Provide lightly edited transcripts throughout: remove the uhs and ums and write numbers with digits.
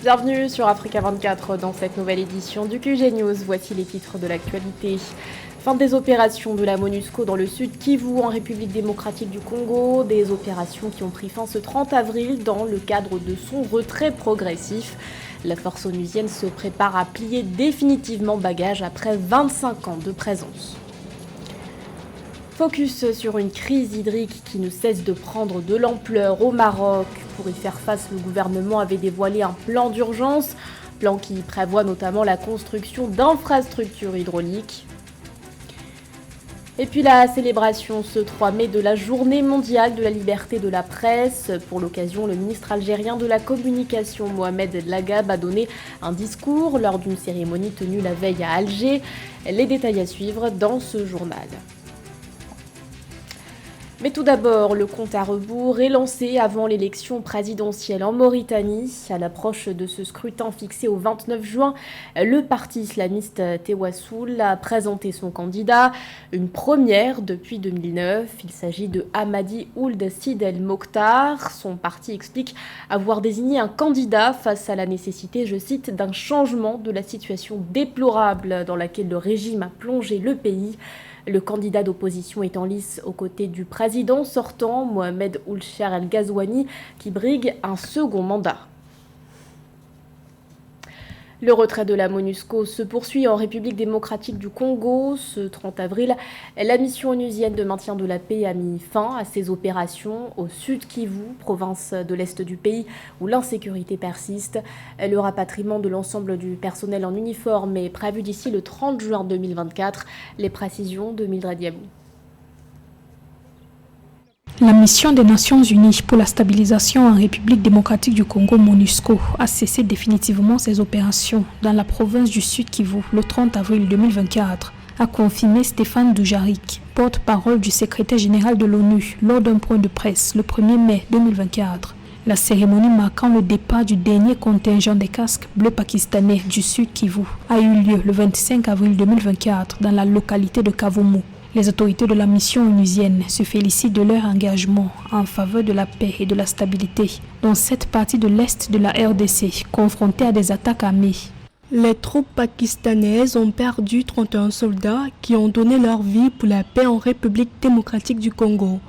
Bienvenue sur Africa 24 dans cette nouvelle édition du QG News. Voici les titres de l'actualité. Fin des opérations de la MONUSCO dans le sud Kivu en République démocratique du Congo. Des opérations qui ont pris fin ce 30 avril dans le cadre de son retrait progressif. La force onusienne se prépare à plier définitivement bagage après 25 ans de présence. Focus sur une crise hydrique qui ne cesse de prendre de l'ampleur au Maroc. Pour y faire face, le gouvernement avait dévoilé un plan d'urgence, plan qui prévoit notamment la construction d'infrastructures hydrauliques. Et puis la célébration ce 3 mai de la Journée mondiale de la liberté de la presse. Pour l'occasion, le ministre algérien de la communication, Mohamed Lagab, a donné un discours lors d'une cérémonie tenue la veille à Alger. Les détails à suivre dans ce journal. Mais tout d'abord, le compte à rebours est lancé avant l'élection présidentielle en Mauritanie. À l'approche de ce scrutin fixé au 29 juin, le parti islamiste Tewassoul a présenté son candidat, une première depuis 2009. Il s'agit de Hamadi Ould Sid El Mokhtar. Son parti explique avoir désigné un candidat face à la nécessité, je cite, d'un changement de la situation déplorable dans laquelle le régime a plongé le pays. Le candidat d'opposition est en lice aux côtés du président sortant, Mohamed Ould Cher El Ghazouani, qui brigue un second mandat. Le retrait de la MONUSCO se poursuit en République démocratique du Congo. Ce 30 avril, la mission onusienne de maintien de la paix a mis fin à ses opérations au sud Kivu, province de l'est du pays où l'insécurité persiste. Le rapatriement de l'ensemble du personnel en uniforme est prévu d'ici le 30 juin 2024. Les précisions de Mildred Diabou. La mission des Nations Unies pour la stabilisation en République démocratique du Congo, MONUSCO, a cessé définitivement ses opérations dans la province du Sud Kivu le 30 avril 2024, a confirmé Stéphane Dujarric, porte-parole du secrétaire général de l'ONU, lors d'un point de presse le 1er mai 2024. La cérémonie marquant le départ du dernier contingent des casques bleus pakistanais du Sud Kivu a eu lieu le 25 avril 2024 dans la localité de Kavumu. Les autorités de la mission onusienne se félicitent de leur engagement en faveur de la paix et de la stabilité dans cette partie de l'Est de la RDC, confrontée à des attaques armées. Les troupes pakistanaises ont perdu 31 soldats qui ont donné leur vie pour la paix en République démocratique du Congo.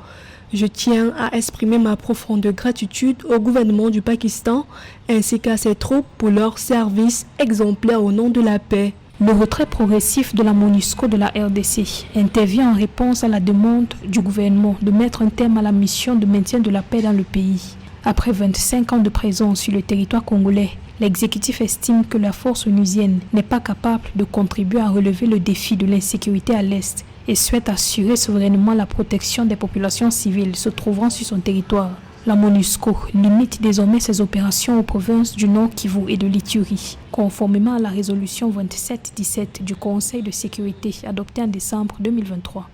Je tiens à exprimer ma profonde gratitude au gouvernement du Pakistan ainsi qu'à ses troupes pour leur service exemplaire au nom de la paix. Le retrait progressif de la MONUSCO de la RDC intervient en réponse à la demande du gouvernement de mettre un terme à la mission de maintien de la paix dans le pays. Après 25 ans de présence sur le territoire congolais, l'exécutif estime que la force onusienne n'est pas capable de contribuer à relever le défi de l'insécurité à l'Est et souhaite assurer souverainement la protection des populations civiles se trouvant sur son territoire. La MONUSCO limite désormais ses opérations aux provinces du Nord Kivu et de l'Ituri, conformément à la résolution 2717 du Conseil de sécurité adoptée en décembre 2023.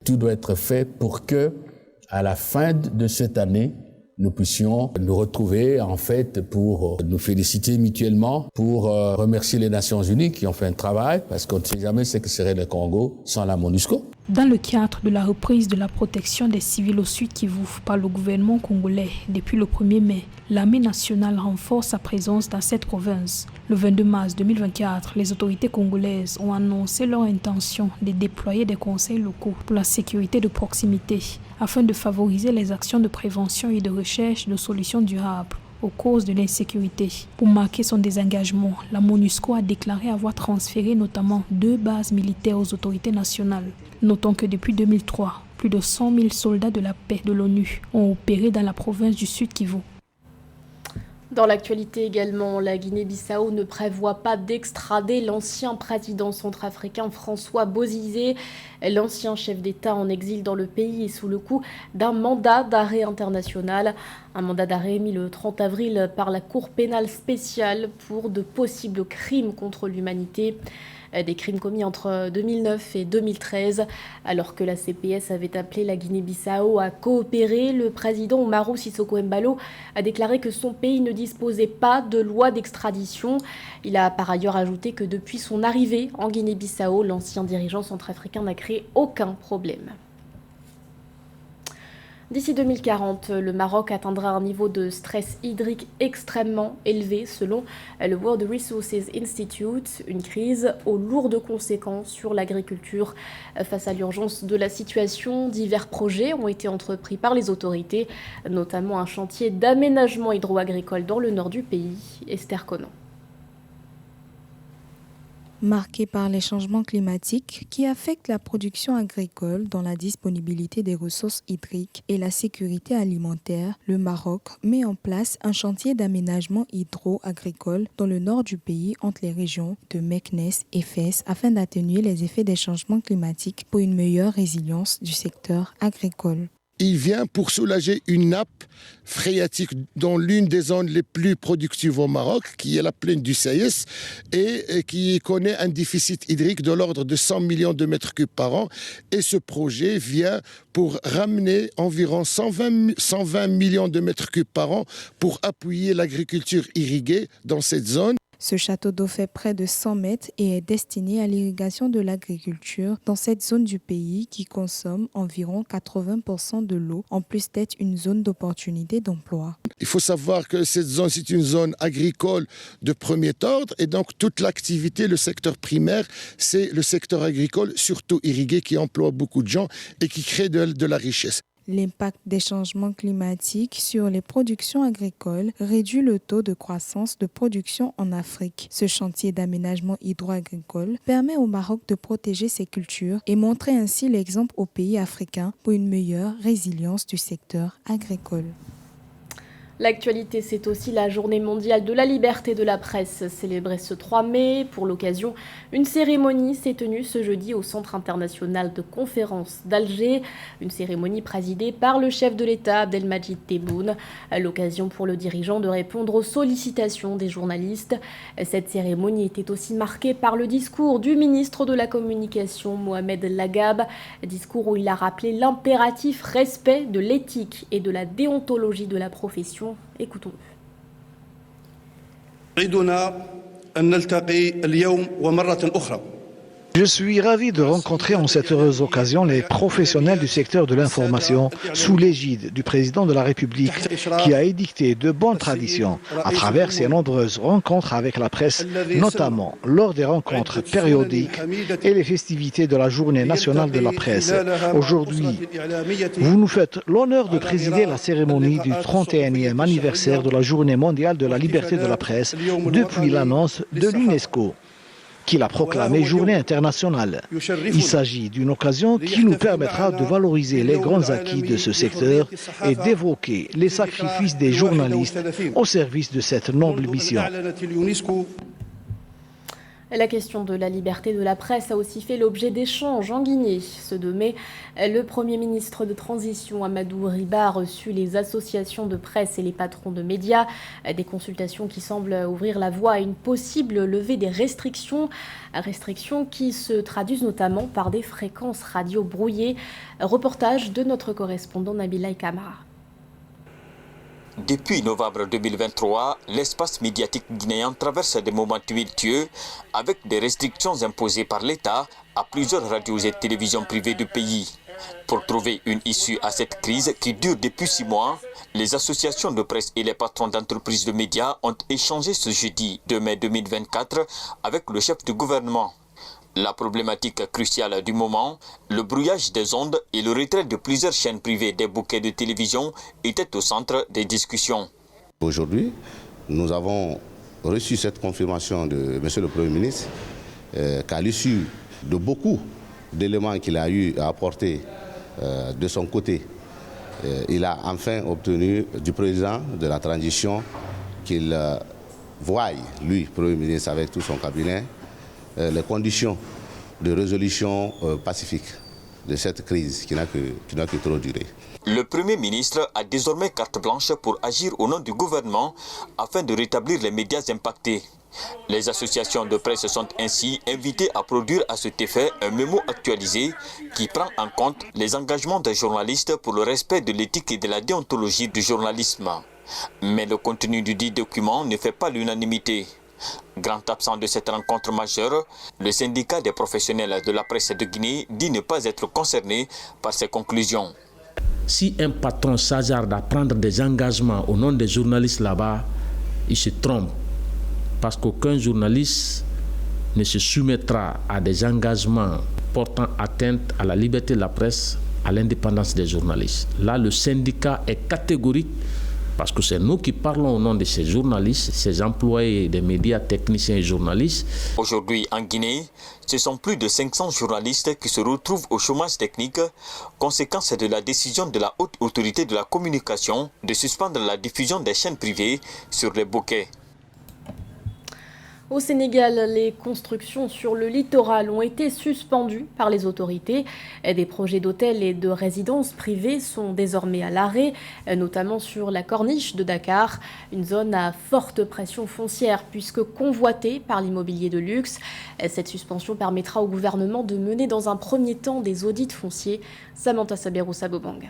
Tout doit être fait pour que, à la fin de cette année, nous puissions nous retrouver en fait pour nous féliciter mutuellement, pour remercier les Nations Unies qui ont fait un travail, parce qu'on ne sait jamais ce que serait le Congo sans la MONUSCO. Dans le cadre de la reprise de la protection des civils au Sud Kivu par le gouvernement congolais depuis le 1er mai, l'armée nationale renforce sa présence dans cette province. Le 22 mars 2024, les autorités congolaises ont annoncé leur intention de déployer des conseils locaux pour la sécurité de proximité afin de favoriser les actions de prévention et de recherche de solutions durables aux causes de l'insécurité. Pour marquer son désengagement, la MONUSCO a déclaré avoir transféré notamment 2 bases militaires aux autorités nationales. Notons que depuis 2003, plus de 100 000 soldats de la paix de l'ONU ont opéré dans la province du Sud Kivu. Dans l'actualité également, la Guinée-Bissau ne prévoit pas d'extrader l'ancien président centrafricain François Bozizé. L'ancien chef d'État en exil dans le pays est sous le coup d'un mandat d'arrêt international. Un mandat d'arrêt émis le 30 avril par la Cour pénale spéciale pour de possibles crimes contre l'humanité. Des crimes commis entre 2009 et 2013. Alors que la CPS avait appelé la Guinée-Bissau à coopérer, le président Umaru Sissoco Embalo a déclaré que son pays ne disposait pas de loi d'extradition. Il a par ailleurs ajouté que depuis son arrivée en Guinée-Bissau, l'ancien dirigeant centrafricain n'a créé aucun problème. D'ici 2040, le Maroc atteindra un niveau de stress hydrique extrêmement élevé selon le World Resources Institute, une crise aux lourdes conséquences sur l'agriculture. Face à l'urgence de la situation, divers projets ont été entrepris par les autorités, notamment un chantier d'aménagement hydro-agricole dans le nord du pays. Esther Conan. Marqué par les changements climatiques qui affectent la production agricole, dont la disponibilité des ressources hydriques et la sécurité alimentaire, le Maroc met en place un chantier d'aménagement hydro-agricole dans le nord du pays entre les régions de Meknes et Fès afin d'atténuer les effets des changements climatiques pour une meilleure résilience du secteur agricole. Il vient pour soulager une nappe phréatique dans l'une des zones les plus productives au Maroc, qui est la plaine du Saïs, et qui connaît un déficit hydrique de l'ordre de 100 millions de mètres cubes par an. Et ce projet vient pour ramener environ 120 millions de mètres cubes par an pour appuyer l'agriculture irriguée dans cette zone. Ce château d'eau fait près de 100 mètres et est destiné à l'irrigation de l'agriculture dans cette zone du pays qui consomme environ 80% de l'eau, en plus d'être une zone d'opportunité d'emploi. Il faut savoir que cette zone, c'est une zone agricole de premier ordre et donc toute l'activité, le secteur primaire, c'est le secteur agricole, surtout irrigué, qui emploie beaucoup de gens et qui crée de la richesse. L'impact des changements climatiques sur les productions agricoles réduit le taux de croissance de production en Afrique. Ce chantier d'aménagement hydro-agricole permet au Maroc de protéger ses cultures et montrer ainsi l'exemple aux pays africains pour une meilleure résilience du secteur agricole. L'actualité, c'est aussi la journée mondiale de la liberté de la presse, célébrée ce 3 mai. Pour l'occasion, une cérémonie s'est tenue ce jeudi au Centre international de conférences d'Alger. Une cérémonie présidée par le chef de l'État, Abdelmadjid Tebboune. L'occasion pour le dirigeant de répondre aux sollicitations des journalistes. Cette cérémonie était aussi marquée par le discours du ministre de la Communication, Mohamed Lagab. Discours où il a rappelé l'impératif respect de l'éthique et de la déontologie de la profession. Écoutons-le. Je suis ravi de rencontrer en cette heureuse occasion les professionnels du secteur de l'information sous l'égide du président de la République qui a édicté de bonnes traditions à travers ses nombreuses rencontres avec la presse, notamment lors des rencontres périodiques et les festivités de la Journée nationale de la presse. Aujourd'hui, vous nous faites l'honneur de présider la cérémonie du 31e anniversaire de la Journée mondiale de la liberté de la presse depuis l'annonce de l'UNESCO qui l'a proclamée journée internationale. Il s'agit d'une occasion qui nous permettra de valoriser les grands acquis de ce secteur et d'évoquer les sacrifices des journalistes au service de cette noble mission. La question de la liberté de la presse a aussi fait l'objet d'échanges en Guinée. Ce 2 mai, le Premier ministre de transition Amadou Riba a reçu les associations de presse et les patrons de médias. Des consultations qui semblent ouvrir la voie à une possible levée des restrictions qui se traduisent notamment par des fréquences radio brouillées. Reportage de notre correspondant Nabila Kamara. Depuis novembre 2023, l'espace médiatique guinéen traverse des moments tumultueux avec des restrictions imposées par l'État à plusieurs radios et télévisions privées du pays. Pour trouver une issue à cette crise qui dure depuis 6 mois, les associations de presse et les patrons d'entreprises de médias ont échangé ce jeudi 2 mai 2024 avec le chef du gouvernement. La problématique cruciale du moment, le brouillage des ondes et le retrait de plusieurs chaînes privées des bouquets de télévision étaient au centre des discussions. Aujourd'hui, nous avons reçu cette confirmation de M. le Premier ministre qu'à l'issue de beaucoup d'éléments qu'il a eu à apporter de son côté, il a enfin obtenu du président de la transition qu'il voie, lui, Premier ministre, avec tout son cabinet, les conditions de résolution pacifique de cette crise qui n'a que trop duré. Le Premier ministre a désormais carte blanche pour agir au nom du gouvernement afin de rétablir les médias impactés. Les associations de presse sont ainsi invitées à produire à cet effet un mémo actualisé qui prend en compte les engagements des journalistes pour le respect de l'éthique et de la déontologie du journalisme. Mais le contenu du dit document ne fait pas l'unanimité. Grand absent de cette rencontre majeure, le syndicat des professionnels de la presse de Guinée dit ne pas être concerné par ces conclusions. Si un patron s'hasarde à prendre des engagements au nom des journalistes là-bas, il se trompe. Parce qu'aucun journaliste ne se soumettra à des engagements portant atteinte à la liberté de la presse, à l'indépendance des journalistes. Là, le syndicat est catégorique parce que c'est nous qui parlons au nom de ces journalistes, ces employés des médias, techniciens et journalistes. Aujourd'hui, en Guinée, ce sont plus de 500 journalistes qui se retrouvent au chômage technique, conséquence de la décision de la haute autorité de la communication de suspendre la diffusion des chaînes privées sur les bouquets. Au Sénégal, les constructions sur le littoral ont été suspendues par les autorités. Des projets d'hôtels et de résidences privées sont désormais à l'arrêt, notamment sur la corniche de Dakar, une zone à forte pression foncière puisque convoitée par l'immobilier de luxe. Cette suspension permettra au gouvernement de mener dans un premier temps des audits fonciers. Samantha Saberou-Sabobanga.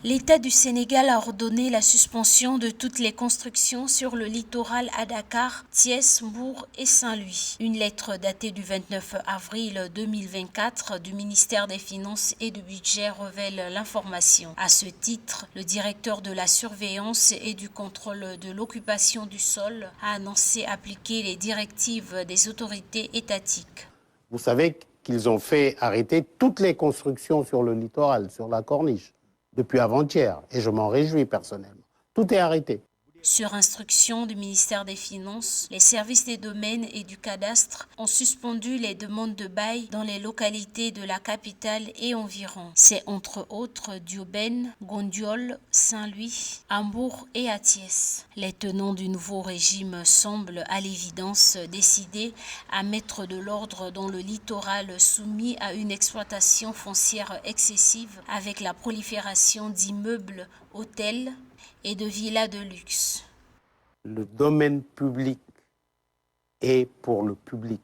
L'État du Sénégal a ordonné la suspension de toutes les constructions sur le littoral à Dakar, Thiès, Mbour et Saint-Louis. Une lettre datée du 29 avril 2024 du ministère des Finances et du Budget révèle l'information. À ce titre, le directeur de la surveillance et du contrôle de l'occupation du sol a annoncé appliquer les directives des autorités étatiques. Vous savez qu'ils ont fait arrêter toutes les constructions sur le littoral, sur la corniche, depuis avant-hier, et je m'en réjouis personnellement. Tout est arrêté. Sur instruction du ministère des Finances, les services des domaines et du cadastre ont suspendu les demandes de bail dans les localités de la capitale et environ. C'est entre autres Diouben, Gondiol, Saint-Louis, Hambourg et Thiès. Les tenants du nouveau régime semblent à l'évidence décidés à mettre de l'ordre dans le littoral soumis à une exploitation foncière excessive avec la prolifération d'immeubles, hôtels et de villas de luxe. Le domaine public est pour le public.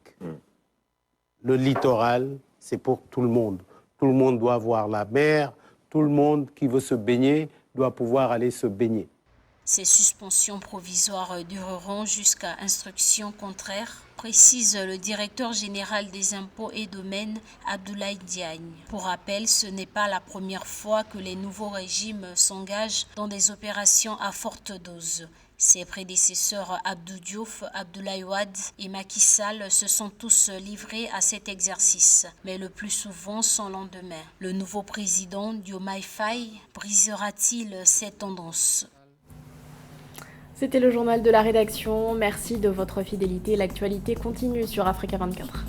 Le littoral, c'est pour tout le monde. Tout le monde doit voir la mer, tout le monde qui veut se baigner doit pouvoir aller se baigner. Ces suspensions provisoires dureront jusqu'à instruction contraire, précise le directeur général des impôts et domaines, Abdoulaye Diagne. Pour rappel, ce n'est pas la première fois que les nouveaux régimes s'engagent dans des opérations à forte dose. Ses prédécesseurs Abdou Diouf, Abdoulaye Wade et Macky Sall se sont tous livrés à cet exercice, mais le plus souvent sans lendemain. Le nouveau président Diomaye Faye brisera-t-il cette tendance ? C'était le journal de la rédaction. Merci de votre fidélité. L'actualité continue sur Africa 24.